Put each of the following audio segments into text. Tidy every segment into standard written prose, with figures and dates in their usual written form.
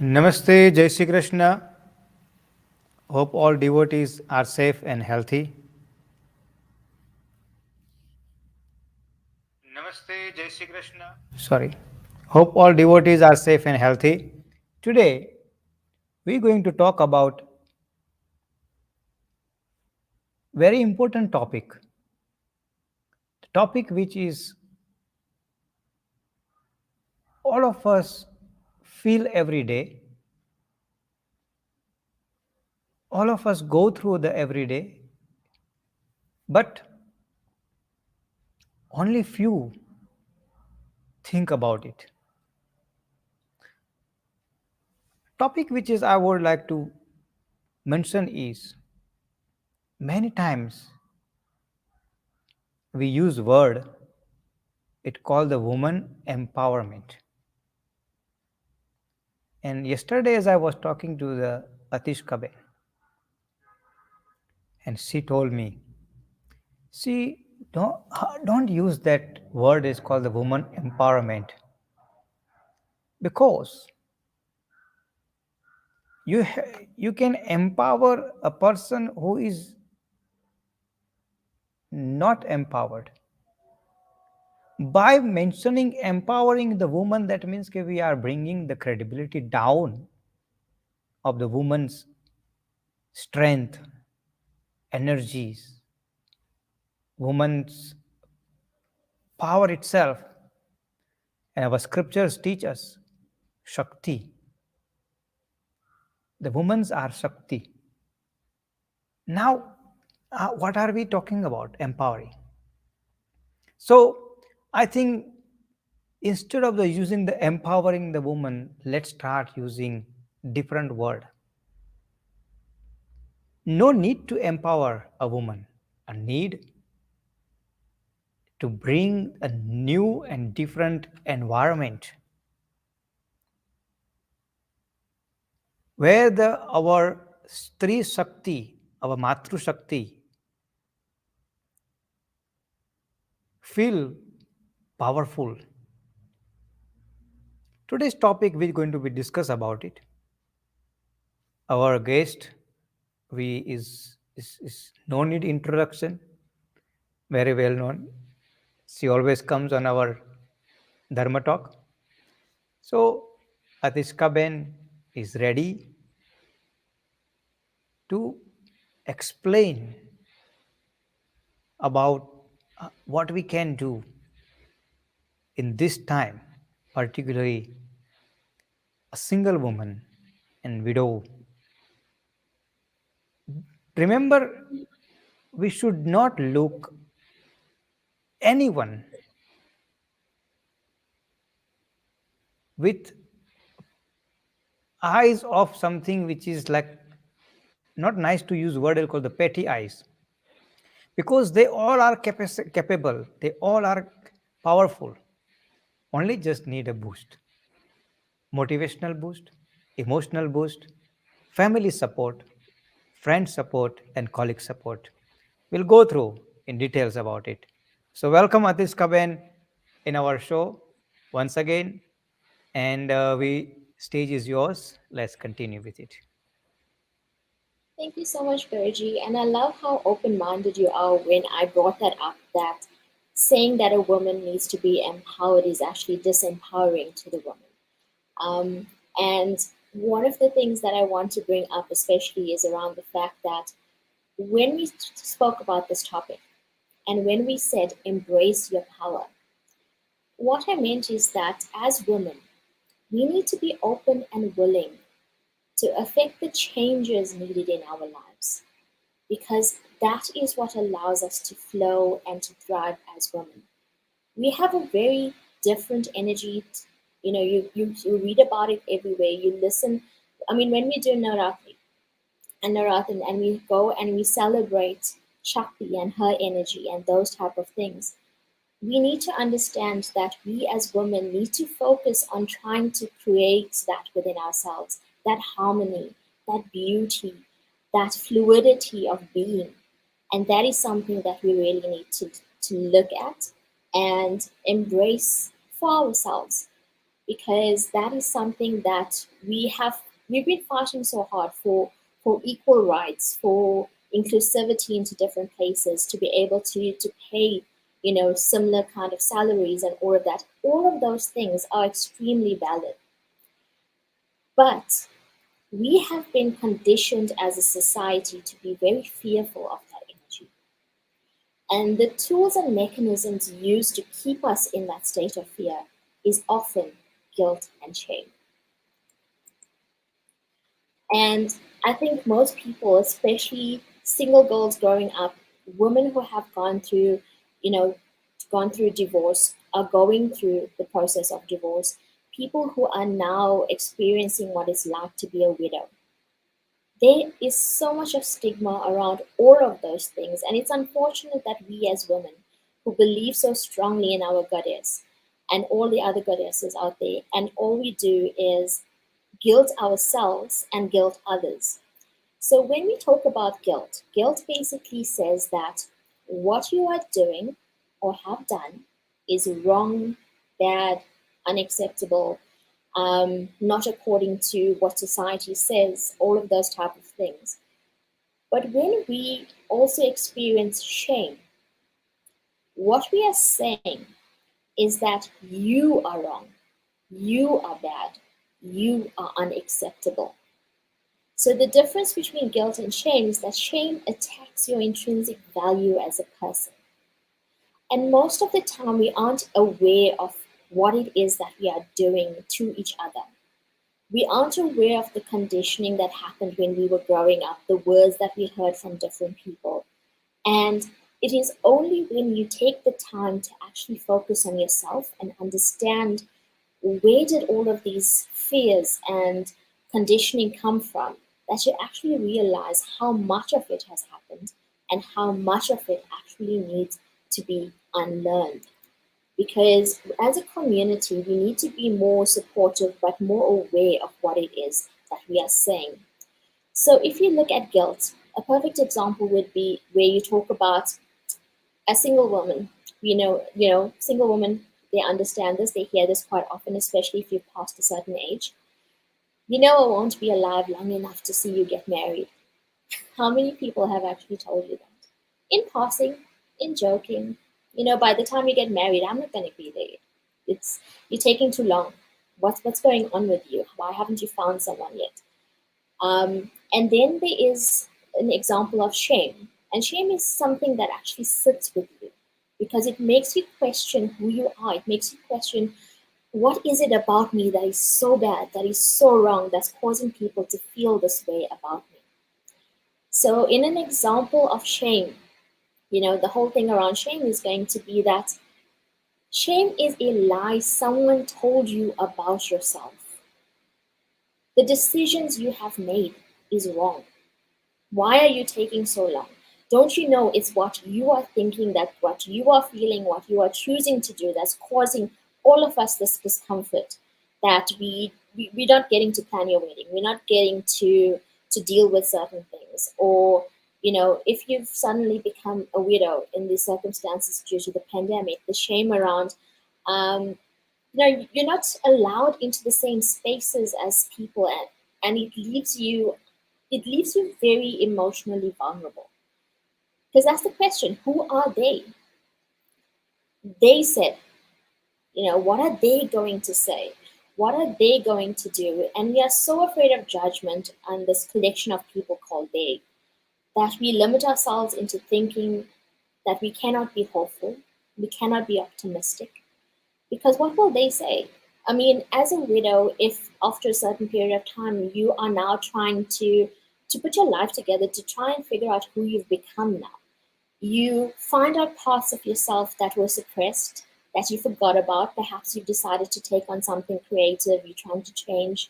Namaste, Jai Shri Krishna. Hope all devotees are safe and healthy. Namaste, Jai Shri Krishna. Sorry. Hope all devotees are safe and healthy. Today, we're going to talk about very important topic. The topic which is all of us feel every day. All of us go through the everyday, but only few think about it. Topic which is I would like to mention is many times we use word it called the woman empowerment. And yesterday as I was talking to the Atishca, and she told me, see, don't use that word is called the woman empowerment, because you can empower a person who is not empowered. By mentioning empowering the woman, that means that we are bringing the credibility down of the woman's strength, energies, woman's power itself. And our scriptures teach us Shakti. The women's are Shakti. Now, what are we talking about? Empowering. So, I think instead of the using the empowering the woman, let's start using different word. No need to empower a woman, a need to bring a new and different environment where our Stri Shakti, our Matru Shakti, feel powerful. Today's topic we're going to be discuss about it. Our guest is no need introduction, very well known. She always comes on our Dharma talk. So Atishca Ben is ready to explain about what we can do in this time, particularly a single woman and widow. Remember, we should not look anyone with eyes of something which is like not nice to use word called the petty eyes, because they all are capable, they all are powerful, only just need a boost, motivational boost, emotional boost, family support, friend support, and colleague support. We'll go through in details about it. So welcome Atishca Ben in our show once again, and we stage is yours. Let's continue with it. Thank you so much, Guruji. And I love how open minded you are when I brought that up, that saying that a woman needs to be empowered is actually disempowering to the woman. And one of the things that I want to bring up, especially, is around the fact that when we spoke about this topic and when we said embrace your power, what I meant is that as women, we need to be open and willing to affect the changes needed in our lives, because that is what allows us to flow and to thrive as women. We have a very different energy You read about it everywhere. You listen. I mean, when we do Narathri and we go and we celebrate Shakti and her energy and those type of things, we need to understand that we as women need to focus on trying to create that within ourselves, that harmony, that beauty, that fluidity of being. And that is something that we really need to look at and embrace for ourselves, because that is something that we've been fighting so hard for equal rights, for inclusivity into different places, to be able to pay similar kind of salaries and all of that. All of those things are extremely valid, but we have been conditioned as a society to be very fearful of that energy, and the tools and mechanisms used to keep us in that state of fear is often guilt and shame. And I think most people, especially single girls growing up, women who have you know, gone through divorce, are going through the process of divorce, people who are now experiencing what it's like to be a widow. There is so much of stigma around all of those things, and it's unfortunate that we as women who believe so strongly in our goddess and all the other goddesses out there, and all we do is guilt ourselves and guilt others. So when we talk about guilt, guilt basically says that what you are doing or have done is wrong, bad, unacceptable, not according to what society says, all of those type of things. But when we also experience shame, what we are saying is that you are wrong, you are bad, you are unacceptable. So the difference between guilt and shame is that shame attacks your intrinsic value as a person. And most of the time, we aren't aware of what it is that we are doing to each other. We aren't aware of the conditioning that happened when we were growing up, the words that we heard from different people. And it is only when you take the time to actually focus on yourself and understand where did all of these fears and conditioning come from that you actually realize how much of it has happened and how much of it actually needs to be unlearned. Because as a community, we need to be more supportive but more aware of what it is that we are saying. So if you look at guilt, a perfect example would be where you talk about a single woman. Single women, they understand this, they hear this quite often, especially if you've passed a certain age. I won't be alive long enough to see you get married. How many people have actually told you that? In passing, in joking. By the time you get married, I'm not going to be there. You're taking too long. What's going on with you? Why haven't you found someone yet? And then there is an example of shame. And shame is something that actually sits with you because it makes you question who you are. It makes you question, what is it about me that is so bad, that is so wrong, that's causing people to feel this way about me? So, in an example of shame, the whole thing around shame is going to be that shame is a lie someone told you about yourself. The decisions you have made is wrong. Why are you taking so long? Don't you know it's what you are thinking, that what you are feeling, what you are choosing to do that's causing all of us this discomfort, that we're not getting to plan your wedding, we're not getting to deal with certain things, or if you've suddenly become a widow in these circumstances due to the pandemic, the shame around you're not allowed into the same spaces as people, and it leaves you very emotionally vulnerable. Because that's the question, who are they? They said, what are they going to say? What are they going to do? And we are so afraid of judgment and this collection of people called they, that we limit ourselves into thinking that we cannot be hopeful, we cannot be optimistic. Because what will they say? I mean, as a widow, if after a certain period of time you are now trying to put your life together, to try and figure out who you've become now, you find out parts of yourself that were suppressed, that you forgot about. Perhaps you've decided to take on something creative, you're trying to change.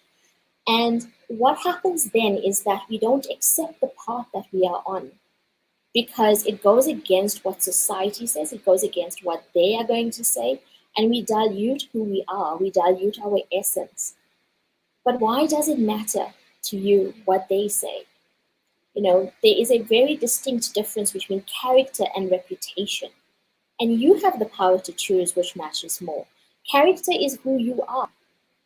And what happens then is that we don't accept the path that we are on because it goes against what society says, it goes against what they are going to say, and we dilute who we are, we dilute our essence. But why does it matter to you what they say? There is a very distinct difference between character and reputation. And you have the power to choose which matters more. Character is who you are,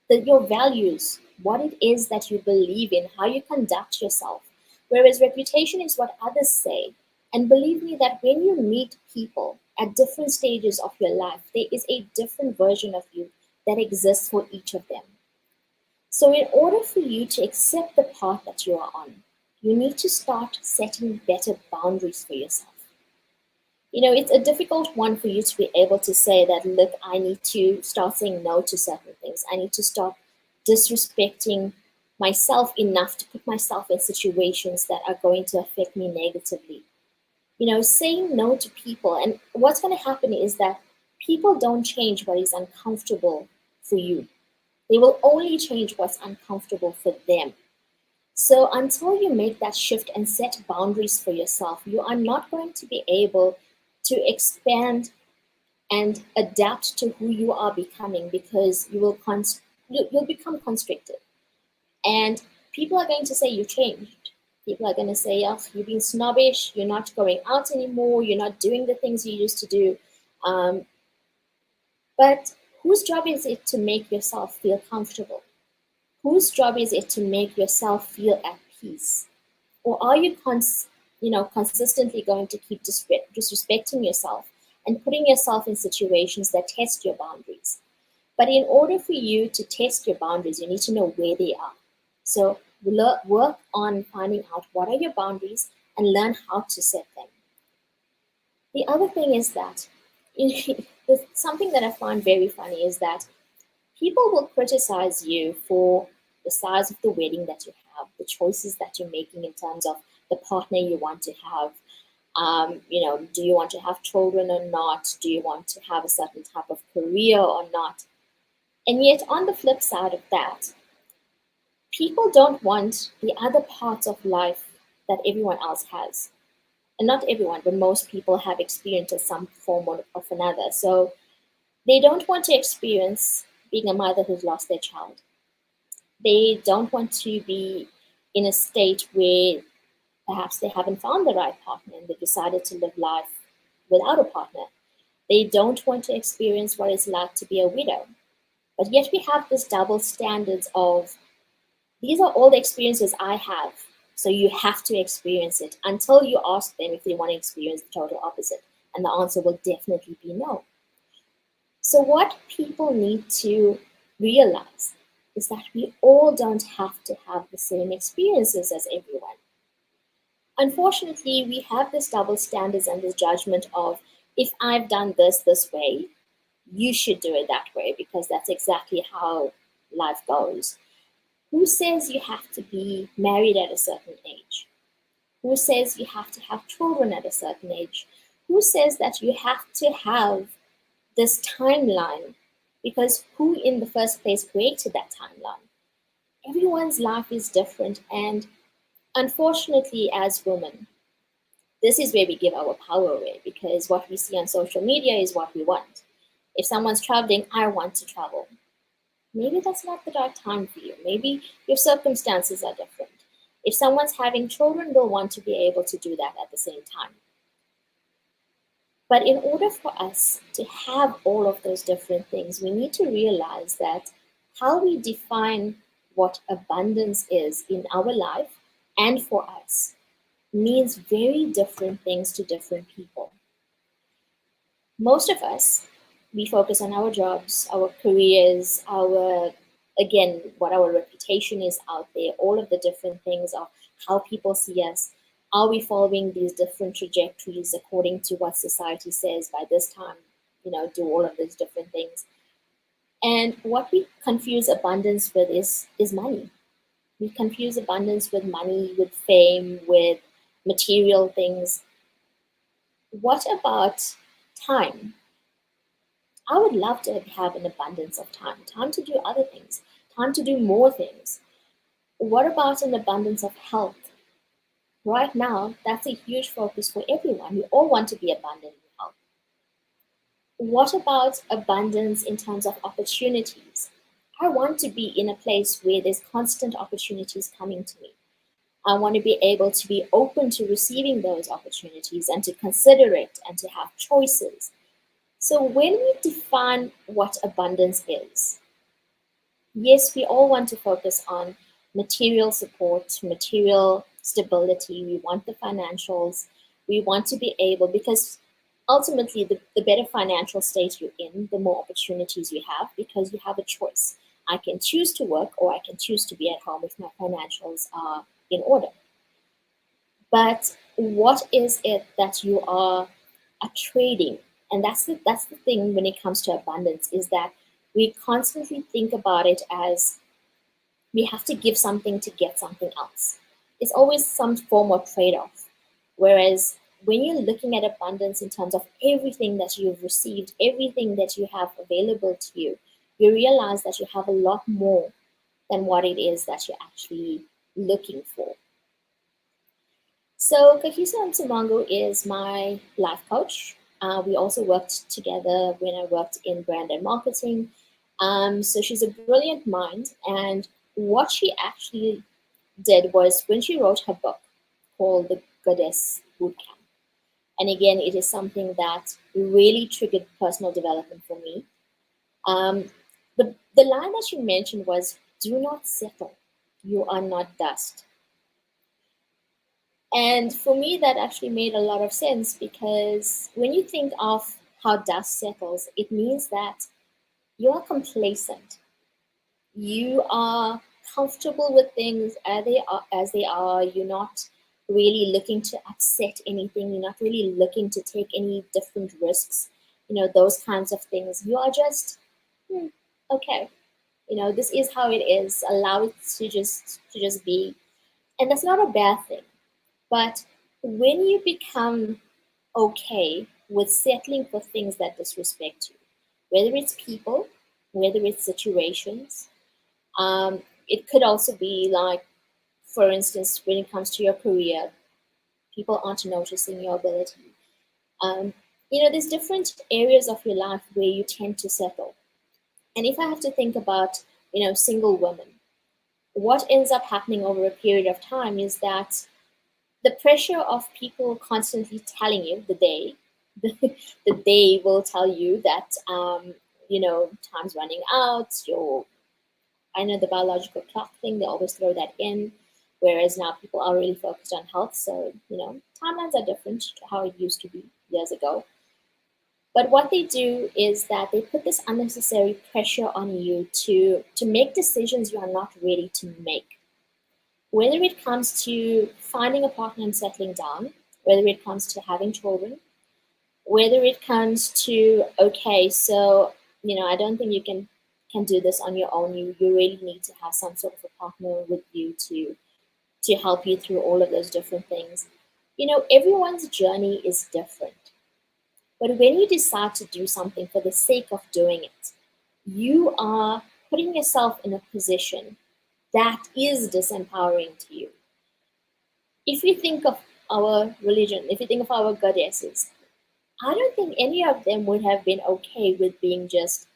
your values, what it is that you believe in, how you conduct yourself. Whereas reputation is what others say. And believe me that when you meet people at different stages of your life, there is a different version of you that exists for each of them. So, in order for you to accept the path that you are on, you need to start setting better boundaries for yourself. It's a difficult one for you to be able to say that, look, I need to start saying no to certain things. I need to stop disrespecting myself enough to put myself in situations that are going to affect me negatively. Saying no to people. And what's going to happen is that people don't change what is uncomfortable for you. They will only change what's uncomfortable for them. So until you make that shift and set boundaries for yourself, you are not going to be able to expand and adapt to who you are becoming because you'll become constricted. And people are going to say you changed. People are going to say, oh, you're being snobbish, you're not going out anymore, you're not doing the things you used to do. But whose job is it to make yourself feel comfortable? Whose job is it to make yourself feel at peace? Or are you consistently going to keep disrespecting yourself and putting yourself in situations that test your boundaries? But in order for you to test your boundaries, you need to know where they are. So work on finding out what are your boundaries and learn how to set them. The other thing is that something that I find very funny is that people will criticize you for the size of the wedding that you have, the choices that you're making in terms of the partner you want to have. Do you want to have children or not? Do you want to have a certain type of career or not? And yet, on the flip side of that, people don't want the other parts of life that everyone else has. And not everyone, but most people have experienced some form of another. So they don't want to experience being a mother who's lost their child. They don't want to be in a state where perhaps they haven't found the right partner and they decided to live life without a partner. They don't want to experience what it's like to be a widow. But yet we have this double standards of these are all the experiences I have. So you have to experience it until you ask them if they want to experience the total opposite. And the answer will definitely be no. So what people need to realize is that we all don't have to have the same experiences as everyone. Unfortunately, we have this double standards and this judgment of if I've done this way, you should do it that way because that's exactly how life goes. Who says you have to be married at a certain age? Who says you have to have children at a certain age? Who says that you have to have this timeline? Because who in the first place created that timeline? Everyone's life is different. And unfortunately, as women, this is where we give our power away because what we see on social media is what we want. If someone's traveling, I want to travel. Maybe that's not the right time for you. Maybe your circumstances are different. If someone's having children, they'll want to be able to do that at the same time. But in order for us to have all of those different things, we need to realize that how we define what abundance is in our life and for us means very different things to different people. Most of us, we focus on our jobs, our careers, again, what our reputation is out there, all of the different things of how people see us. Are we following these different trajectories according to what society says by this time? Do all of these different things. And what we confuse abundance with is money. We confuse abundance with money, with fame, with material things. What about time? I would love to have an abundance of time to do other things, time to do more things. What about an abundance of health? Right now, that's a huge focus for everyone. We all want to be abundant in health. What about abundance in terms of opportunities? I want to be in a place where there's constant opportunities coming to me. I want to be able to be open to receiving those opportunities and to consider it and to have choices. So, when we define what abundance is, yes, we all want to focus on material support, material stability. We want the financials. We want to be able, because ultimately, the better financial state you're in, the more opportunities you have because you have a choice. I can choose to work or I can choose to be at home if my financials are in order. But what is it that you are trading? And that's the thing when it comes to abundance, is that we constantly think about it as we have to give something to get something else. It's always some form of trade-off. Whereas when you're looking at abundance in terms of everything that you've received, everything that you have available to you, you realize that you have a lot more than what it is that you're actually looking for. So Kakiso Mtsimango is my life coach. We also worked together when I worked in brand and marketing. So she's a brilliant mind. And what she actually did was when she wrote her book called The Goddess Bootcamp. And again, it is something that really triggered personal development for me. Um, the line that she mentioned was, "Do not settle. You are not dust." And for me, that actually made a lot of sense because when you think of how dust settles, it means that you are complacent. You are comfortable with things as they are. You're not really looking to upset anything. You're not really looking to take any different risks. Those kinds of things. You are just okay. This is how it is. Allow it to just be, and that's not a bad thing. But when you become okay with settling for things that disrespect you, whether it's people, whether it's situations, it could also be like, for instance, when it comes to your career, people aren't noticing your ability. Um, there's different areas of your life where you tend to settle. And if I have to think about, single women, what ends up happening over a period of time is that the pressure of people constantly telling you the day will tell you that time's running out. I know the biological clock thing, they always throw that in, whereas now people are really focused on health. So timelines are different to how it used to be years ago. But what they do is that they put this unnecessary pressure on you to make decisions you are not ready to make, whether it comes to finding a partner and settling down, whether it comes to having children, whether it comes to, okay, so I don't think you can do this on your own. You really need to have some sort of a partner with you to help you through all of those different things. Everyone's journey is different. But when you decide to do something for the sake of doing it, you are putting yourself in a position that is disempowering to you. If you think of our religion, if you think of our goddesses, I don't think any of them would have been okay with being just,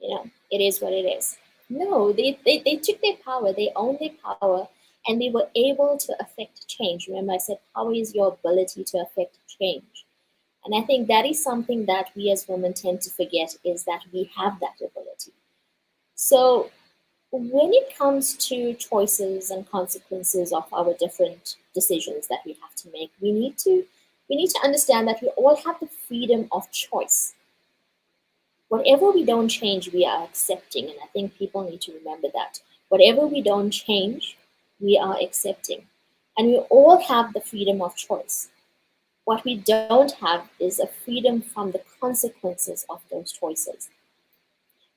it is what it is. No, they took their power, they owned their power, and they were able to affect change. Remember, I said power is your ability to affect change. And I think that is something that we as women tend to forget, is that we have that ability. So when it comes to choices and consequences of our different decisions that we have to make, we need to understand that we all have the freedom of choice. Whatever we don't change, we are accepting, and I think people need to remember that. Whatever we don't change, we are accepting, and we all have the freedom of choice. What we don't have is a freedom from the consequences of those choices.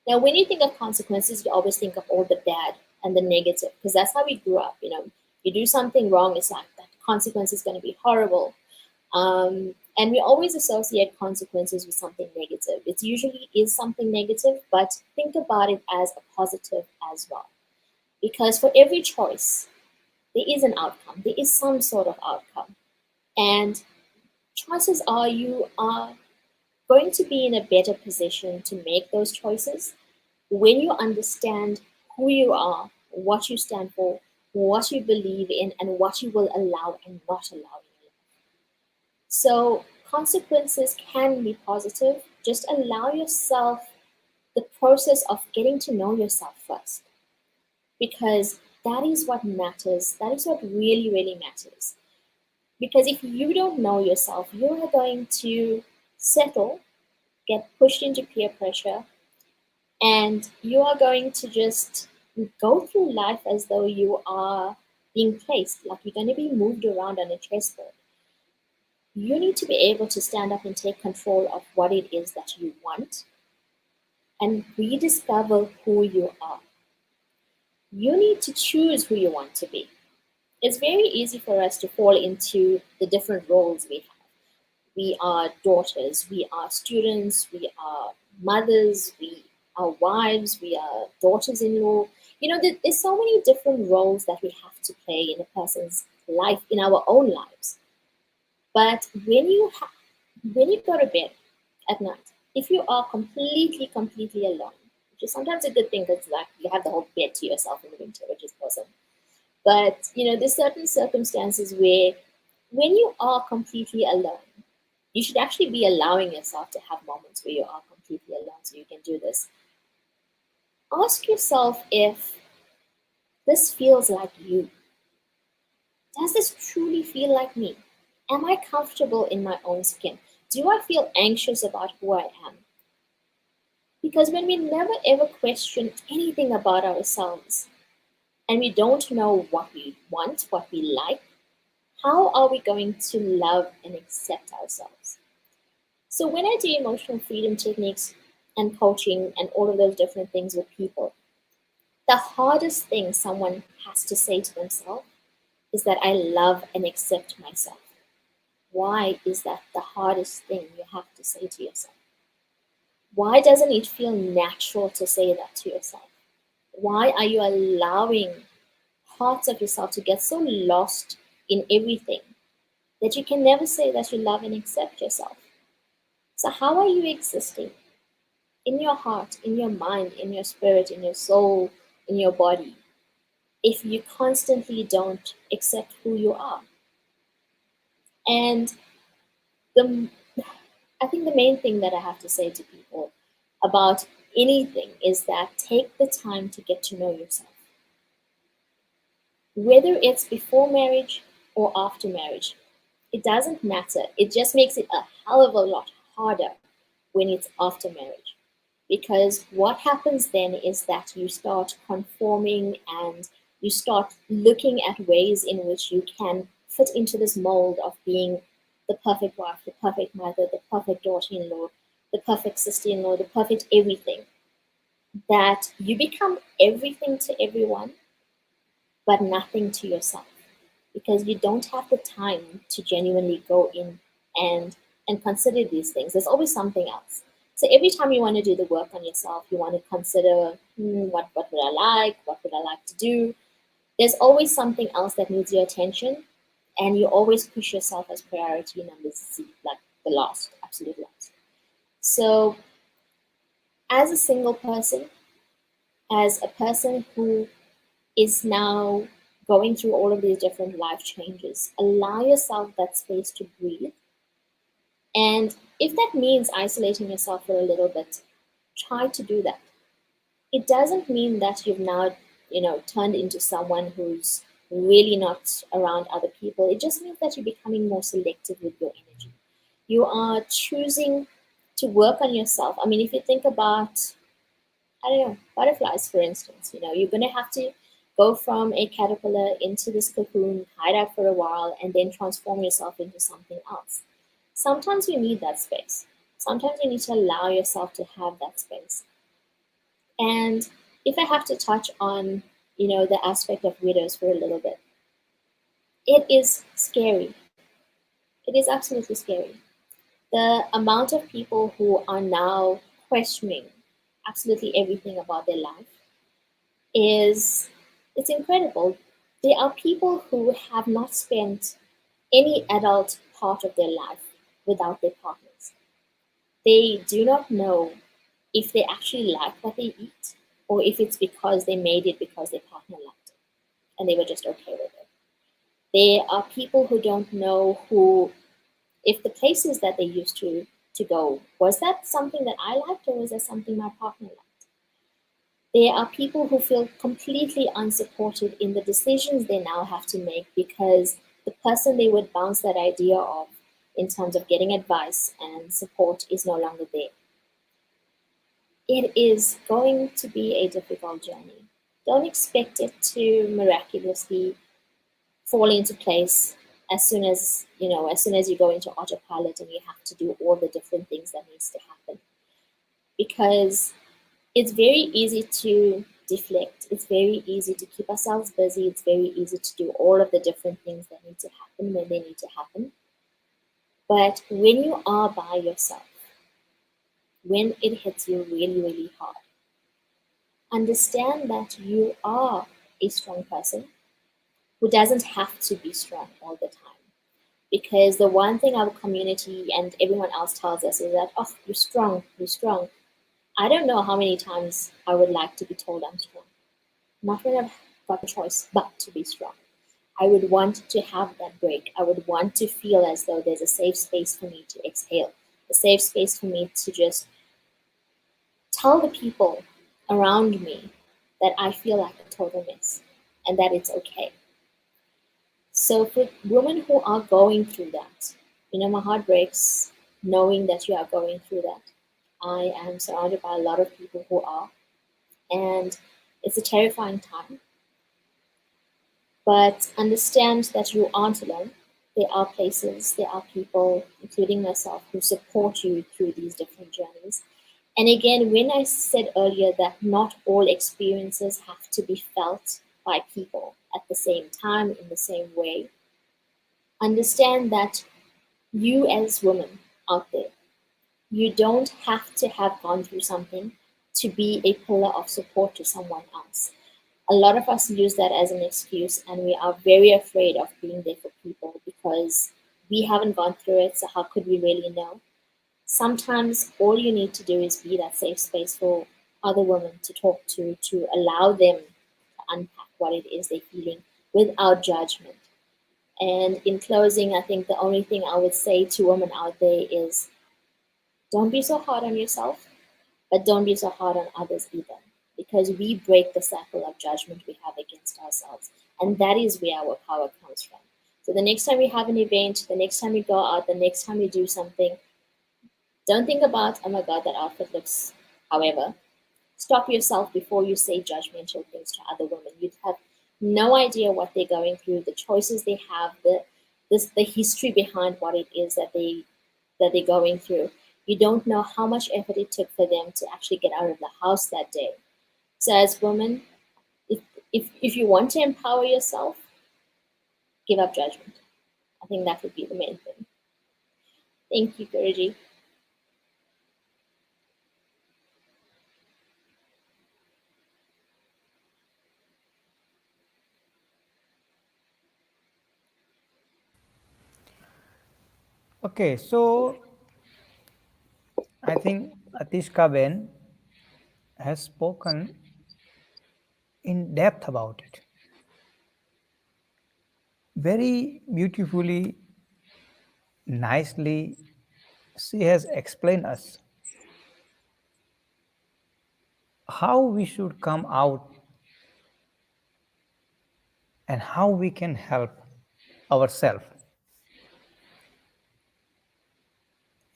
Now, when you think of consequences, you always think of all the bad and the negative, because that's how we grew up. You do something wrong, it's like that consequence is going to be horrible. And we always associate consequences with something negative. It usually is something negative, but think about it as a positive as well. Because for every choice, there is an outcome, there is some sort of outcome. And chances are you are going to be in a better position to make those choices when you understand who you are, what you stand for, what you believe in, and what you will allow and not allow in your life. So, consequences can be positive. Just allow yourself the process of getting to know yourself first, because that is what matters. That is what really, really matters. Because if you don't know yourself, you are going to settle, get pushed into peer pressure, and you are going to just go through life as though you are being placed, like you're going to be moved around on a chessboard. You need to be able to stand up and take control of what it is that you want and rediscover who you are. You need to choose who you want to be. It's very easy for us to fall into the different roles we have. We are daughters, we are students, we are mothers, we are wives, we are daughters in law. There's so many different roles that we have to play in a person's life, in our own lives. But when you go to bed at night, if you are completely alone, which is sometimes a good thing because like you have the whole bed to yourself in the winter, which is awesome. But there's certain circumstances where when you are completely alone, you should actually be allowing yourself to have moments where you are completely alone so you can do this. Ask yourself if this feels like you. Does this truly feel like me? Am I comfortable in my own skin? Do I feel anxious about who I am? Because when we never ever question anything about ourselves and we don't know what we want, what we like, how are we going to love and accept ourselves? So when I do emotional freedom techniques and coaching and all of those different things with people, the hardest thing someone has to say to themselves is that I love and accept myself. Why is that the hardest thing you have to say to yourself? Why doesn't it feel natural to say that to yourself? Why are you allowing parts of yourself to get so lost in everything that you can never say that you love and accept yourself? So, how are you existing in your heart, in your mind, in your spirit, in your soul, in your body, if you constantly don't accept who you are? And the I think the main thing that I have to say to people about anything is that take the time to get to know yourself. Whether it's before marriage or after marriage, it doesn't matter. It just makes it a hell of a lot harder when it's after marriage. Because what happens then is that you start conforming and you start looking at ways in which you can fit into this mold of being the perfect wife, the perfect mother, the perfect daughter in law, the perfect sister in law, the perfect everything. That you become everything to everyone, but nothing to yourself because you don't have the time to genuinely go in and consider these things. There's always something else. So every time you want to do the work on yourself, you want to consider what would I like, what would I like to do. There's always something else that needs your attention, and you always push yourself as priority number Z, like the last, absolute last. So as a single person, as a person who is now going through all of these different life changes, allow yourself that space to breathe. And if that means isolating yourself for a little bit, try to do that. It doesn't mean that you've now, turned into someone who's really not around other people. It just means that you're becoming more selective with your energy. You are choosing to work on yourself. I mean, if you think about, I don't know, butterflies, for instance, you're going to have to go from a caterpillar into this cocoon, hide out for a while, and then transform yourself into something else. Sometimes you need that space. Sometimes you need to allow yourself to have that space. And if I have to touch on, the aspect of widows for a little bit, it is scary. It is absolutely scary. The amount of people who are now questioning absolutely everything about their life is it's incredible. There are people who have not spent any adult part of their life without their partners. They do not know if they actually like what they eat or if it's because they made it because their partner liked it and they were just okay with it. There are people who don't know who if the places that they used to go was that something that I liked or was that something my partner liked. There are people who feel completely unsupported in the decisions they now have to make because the person they would bounce that idea off in terms of getting advice and support is no longer there. It is going to be a difficult journey. Don't expect it to miraculously fall into place as soon as you go into autopilot and you have to do all the different things that needs to happen, because it's very easy to deflect. It's very easy to keep ourselves busy. It's very easy to do all of the different things that need to happen when they need to happen. But when you are by yourself, when it hits you really, really hard, understand that you are a strong person who doesn't have to be strong all the time. Because the one thing our community and everyone else tells us is that, oh, you're strong, you're strong. I don't know how many times I would like to be told I'm strong. Not when I've got a choice but to be strong. I would want to have that break. I would want to feel as though there's a safe space for me to exhale, a safe space for me to just tell the people around me that I feel like a total mess and that it's okay. So for women who are going through that, my heart breaks knowing that you are going through that. I am surrounded by a lot of people who are, and it's a terrifying time. But understand that you aren't alone. There are places, there are people, including myself, who support you through these different journeys. And again, when I said earlier that not all experiences have to be felt by people at the same time, in the same way, understand that you, as women out there, you don't have to have gone through something to be a pillar of support to someone else. A lot of us use that as an excuse, and we are very afraid of being there for people because we haven't gone through it, so how could we really know? Sometimes all you need to do is be that safe space for other women to talk to allow them to unpack what it is they're feeling without judgment. And in closing, I think the only thing I would say to women out there is don't be so hard on yourself, but don't be so hard on others either, because we break the cycle of judgment we have against ourselves. And that is where our power comes from. So the next time we have an event, the next time we go out, the next time we do something, don't think about, oh my God, that outfit looks however. Stop yourself before you say judgmental things to other women. You have no idea what they're going through, the choices they have, the history behind what it is that they're going through. You don't know how much effort it took for them to actually get out of the house that day. So as women, if if you want to empower yourself, give up judgment. I think that would be the main thing. Thank you, Guruji. Okay, so I think Atishka Ben has spoken in depth about it. Very beautifully, nicely, she has explained us how we should come out and how we can help ourselves.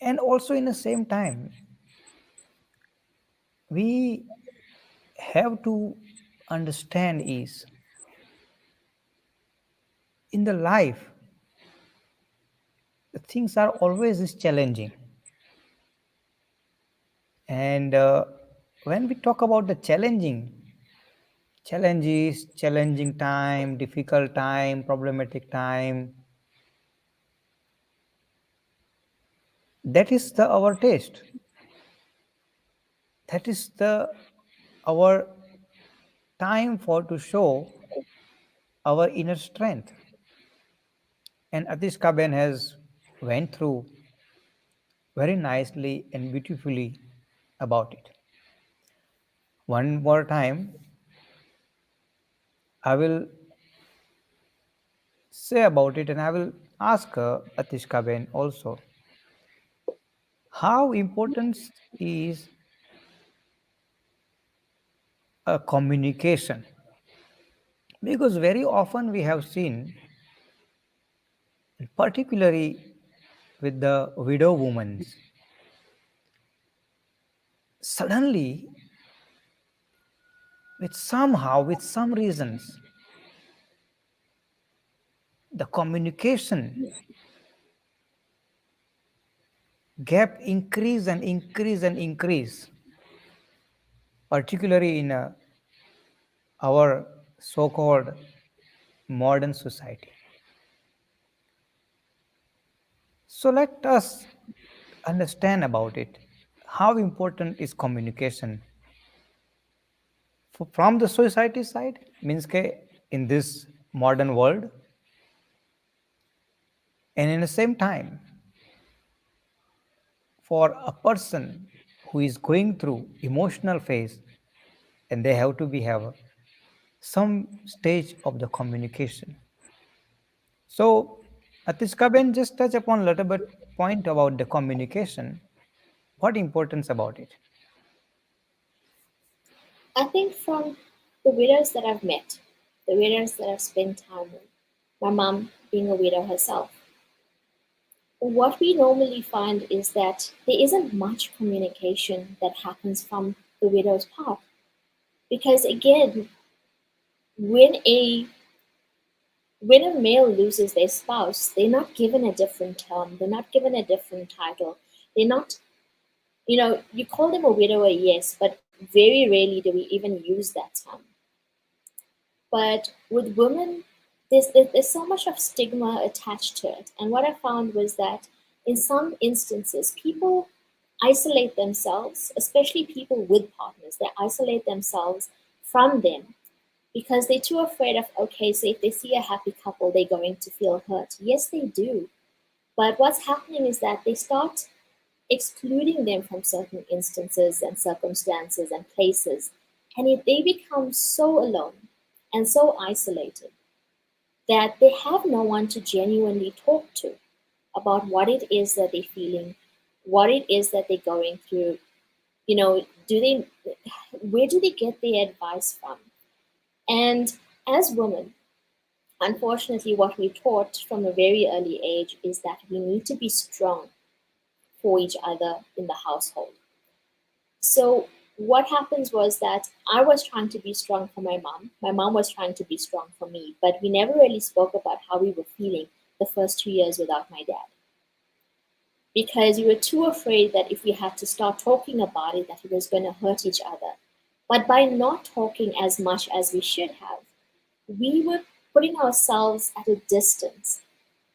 And also, in the same time, we have to understand is in the life, the things are always is challenging. And when we talk about the challenges, challenging time, difficult time, problematic time, That is the our taste. That is the our time for to show our inner strength. And Atishka Ben has went through very nicely and beautifully about it. One more time, I will say about it, and I will ask Atishka Ben also how important is a communication, because very often we have seen, particularly with the widow women, suddenly with somehow with some reasons the communication gap increase and increase and increase, particularly in our so-called modern society. So let us understand about it. How important is communication from the society side? Means ke in this modern world, and in the same time, for a person who is going through emotional phase, and they have to be have some stage of the communication. So, Atishka Ben just touch upon a little bit point about the communication. What importance about it? I think from the widows that I've met, the widows that I've spent time with, my mom being a widow herself, what we normally find is that there isn't much communication that happens from the widow's part. Because again, when a when a male loses their spouse, they're not given a different term, they're not given a different title. They're not, you call them a widower, yes, but very rarely do we even use that term. But with women, there's so much of stigma attached to it. And what I found was that in some instances, people isolate themselves, especially people with partners, they isolate themselves from them because they're too afraid of, okay, so if they see a happy couple, they're going to feel hurt. Yes, they do. But what's happening is that they start excluding them from certain instances and circumstances and places. And if they become so alone and so isolated that they have no one to genuinely talk to about what it is that they're feeling, what it is that they're going through, do they, where do they get their advice from? And as women, unfortunately, what we're taught from a very early age is that we need to be strong for each other in the household. So what happens was that I was trying to be strong for my mom. My mom was trying to be strong for me, but we never really spoke about how we were feeling the first 2 years without my dad. Because we were too afraid that if we had to start talking about it, that it was going to hurt each other. But by not talking as much as we should have, we were putting ourselves at a distance.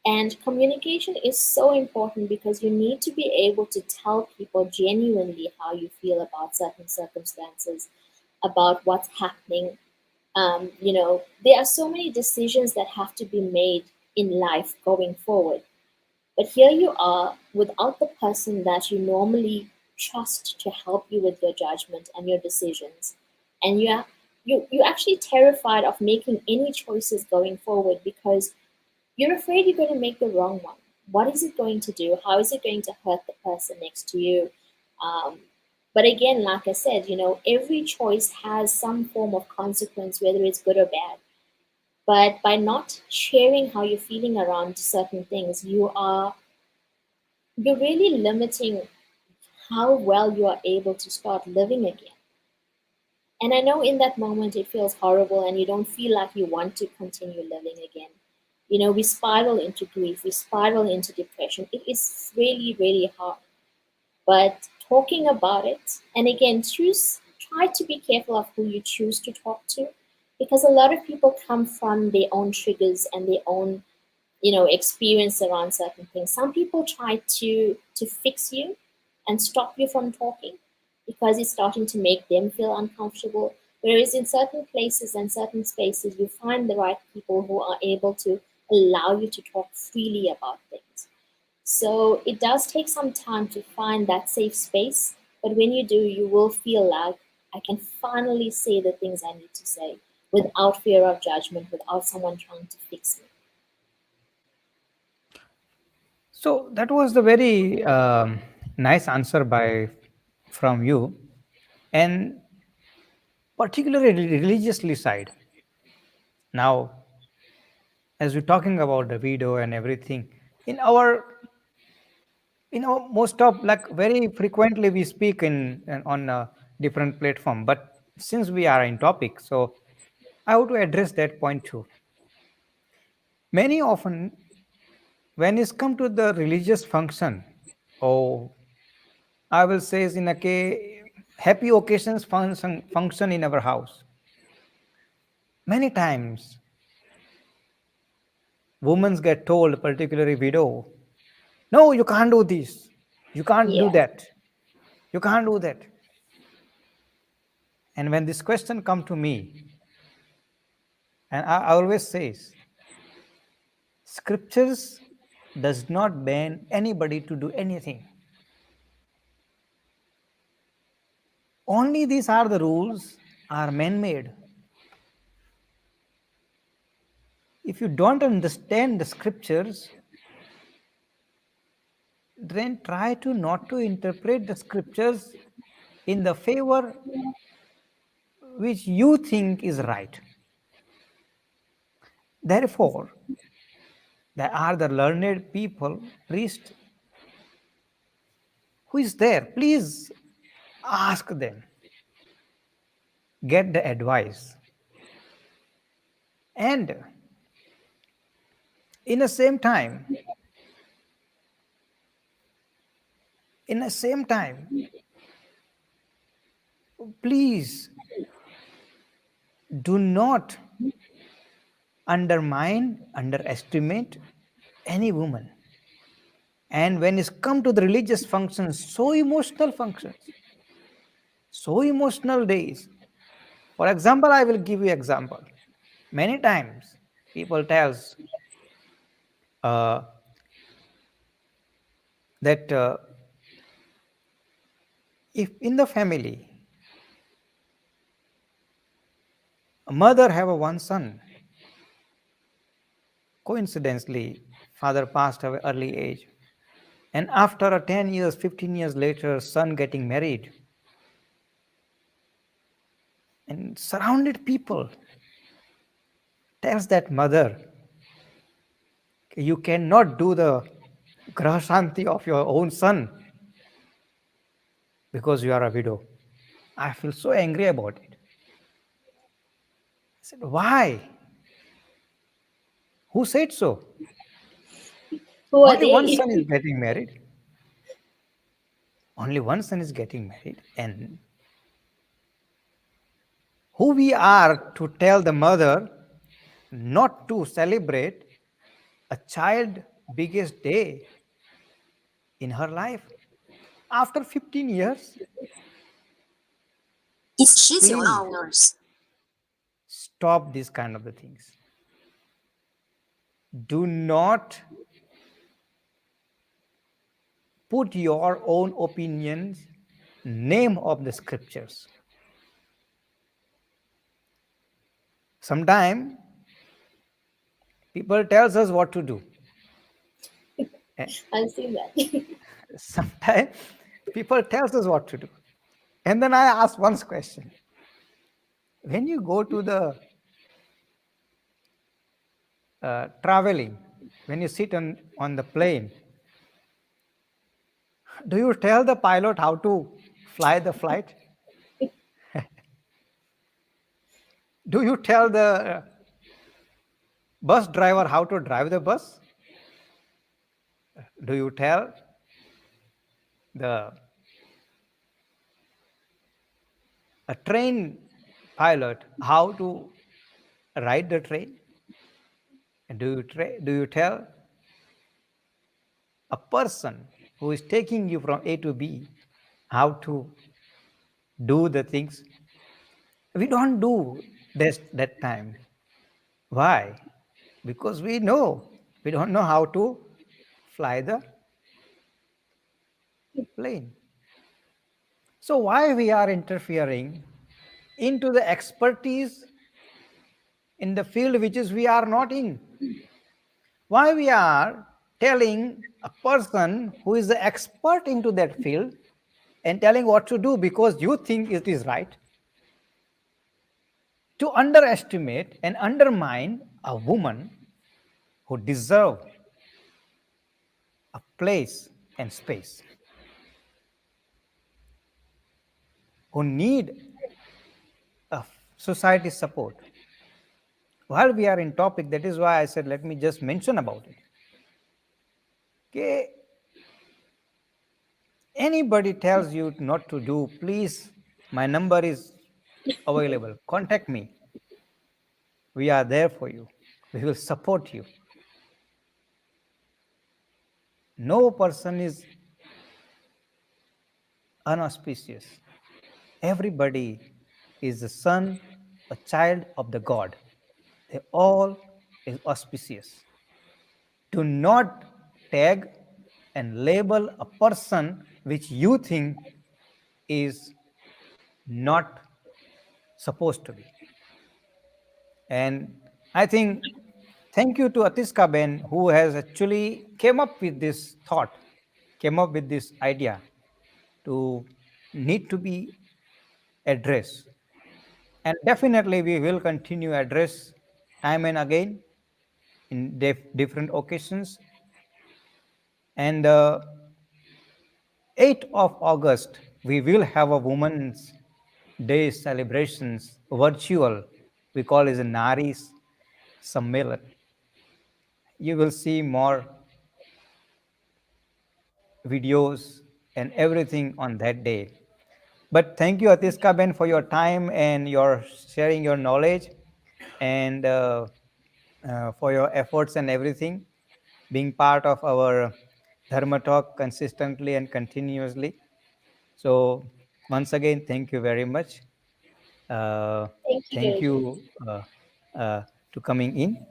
And communication is so important because you need to be able to tell people genuinely how you feel about certain circumstances, about what's happening. There are so many decisions that have to be made in life going forward. But here you are without the person that you normally trust to help you with your judgment and your decisions. And you're actually terrified of making any choices going forward because you're afraid you're going to make the wrong one. What is it going to do? How is it going to hurt the person next to you? Um, but again, like I said, every choice has some form of consequence, whether it's good or bad. But by not sharing how you're feeling around certain things, you're really limiting how well you are able to start living again. And I know in that moment it feels horrible and you don't feel like you want to continue living again. We spiral into grief, we spiral into depression. It is really, really hard. But talking about it, and again, try to be careful of who you choose to talk to, because a lot of people come from their own triggers and their own experience around certain things. Some people try to fix you and stop you from talking because it's starting to make them feel uncomfortable. Whereas in certain places and certain spaces, you find the right people who are able to allow you to talk freely about things. So it does take some time to find that safe space, but when you do, you will feel like I can finally say the things I need to say without fear of judgment, without someone trying to fix me. So that was the very nice answer by from you, and particularly religiously side. Now, as we're talking about the video and everything, in our most of like very frequently we speak on a different platform, but since we are in topic, so I want to address that point too. Many often when it's come to the religious function, or I will say is in a happy occasions function in our house, many times women get told, particularly widow, no, you can't do this, you can't do Yeah. that, you can't do that. And when this question come to me, and I always says, scriptures does not ban anybody to do anything. Only these are the rules are man-made. If you don't understand the scriptures, then try to not to interpret the scriptures in the favor which you think is right. Therefore, there are the learned people, priest, who is there. Please ask them, get the advice. And in the same time, in the same time, please do not undermine, underestimate any woman. And when it's come to the religious functions, so emotional days. For example, I will give you example. Many times people tells uh, that if in the family a mother have a one son, coincidentally father passed away early age, and after a 10 years, 15 years later, son getting married, and surrounded people tells that mother, you cannot do the graha shanti of your own son because you are a widow. I feel so angry about it. I said, why? Who said so? Who are Only one they? son is getting married. Only one son is getting married. And who we are to tell the mother not to celebrate a child biggest day in her life after 15 years? Please stop these kind of the things. Do not put your own opinions name of the scriptures. Sometimes people tells us what to do. I've seen that. Sometimes people tells us what to do. And then I ask one question. When you go to the traveling, when you sit on the plane, do you tell the pilot how to fly the flight? Do you tell the bus driver how to drive the bus? Do you tell the a train pilot how to ride the train? Do you tell a person who is taking you from A to B how to do the things? We don't do this that time. Why? Because we don't know how to fly the plane. So why we are interfering into the expertise in the field which is we are not in? Why we are telling a person who is the expert into that field and telling what to do because you think it is right, to underestimate and undermine a woman who deserve a place and space, who need a society support. While we are in topic, that is why I said let me just mention about it. Okay, anybody tells you not to do, please, my number is available. Contact me. We are there for you. We will support you. No person is unauspicious. Everybody is a son, a child of the God. They all is auspicious. Do not tag and label a person which you think is not supposed to be. And I think thank you to Atishca Ben who has actually came up with this thought, came up with this idea to need to be addressed. And definitely we will continue address time and again in different occasions. And 8th of August, we will have a Women's Day celebrations virtual. We call it a Naris Sammelan. You will see more videos and everything on that day. But thank you, Atishca Ben, for your time and your sharing your knowledge and for your efforts and everything, being part of our Dharma talk consistently and continuously. So once again, thank you very much. Uh, Thank you, thank Guruji. you uh, to coming in.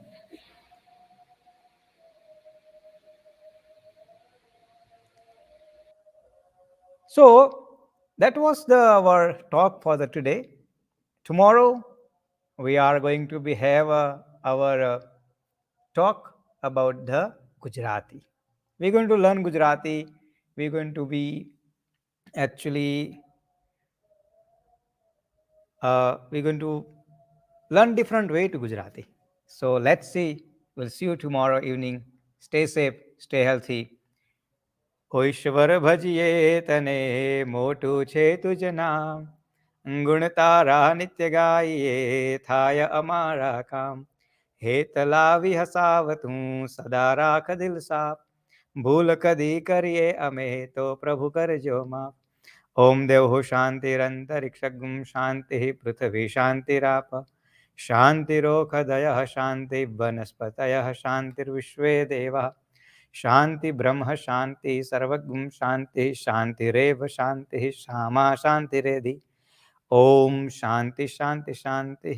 So that was our talk for the today. Tomorrow we are going to be have our talk about the Gujarati. We're going to learn Gujarati. We're going to be actually we're going to learn different way to Gujarati. So let's see. We'll see you tomorrow evening. Stay safe. Stay healthy. O ઈશ્વર ભજીએ તને મોટું છે તુજ નામ ગુણ તારા નિત્ય ગાઈએ થાય અમારા કામ હેત લાવી હસાવતું સદા રાખ દિલ સાફ ભૂલ કદી કરીએ અમે તો પ્રભુ કરજો માફ ओम देव शांतिरंतरिक्षगुम शांति पृथ्वी शांतिराप शांतिरोखदय शांति वनस्पत शांतिर्विश्वे देवा शांति ब्रह्म शांति सर्वगुम शांति शांतिरेव शांति श्यामा शांतिरेधि ओम शांति शांति शांति।